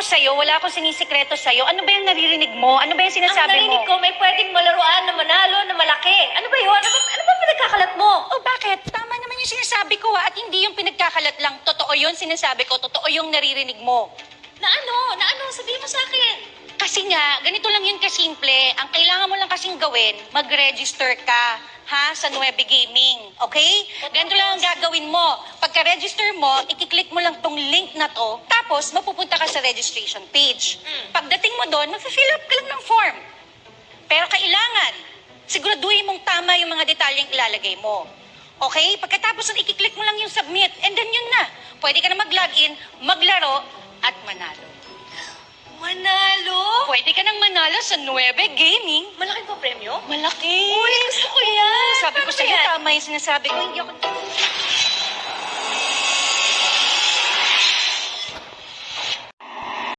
ako sa'yo, wala akong sinisikreto sa'yo. Ano ba yung naririnig mo? Ano ba yung sinasabi Ang narinig mo? ko, may pwedeng malaruan na manalo na malaki. Ano ba yun? Ano ba pinagkakalat mo? Oh, bakit? Tama naman yung sinasabi ko at hindi yung pinagkakalat lang. Totoo yun sinasabi ko, totoo yung naririnig mo. Na ano? Sabihin mo sa akin. Kasi nga, ganito lang yun kasimple. Ang kailangan mo lang kasing gawin, mag-register ka, ha, sa Nueve Gaming. Okay? Ganito lang ang gagawin mo. Pagka-register mo, ikiklik mo lang tong link na to, tapos mapupunta ka sa registration page. Pagdating mo doon, mag-fill up ka lang ng form. Pero kailangan, siguraduhin mong tama yung mga detalyeng ilalagay mo. Okay? Pagkatapos nun, ikiklik mo lang yung submit, and then yun na. Pwede ka na mag-login, maglaro, at manalo. Manalo? Pwede ka nang manalo sa Nueve Gaming. Malaki pa premyo? Malaki. Uy, gusto ko yan. Sabi ko Ano sa'yo, yan? tama yung sinasabi ko. Hindi ako...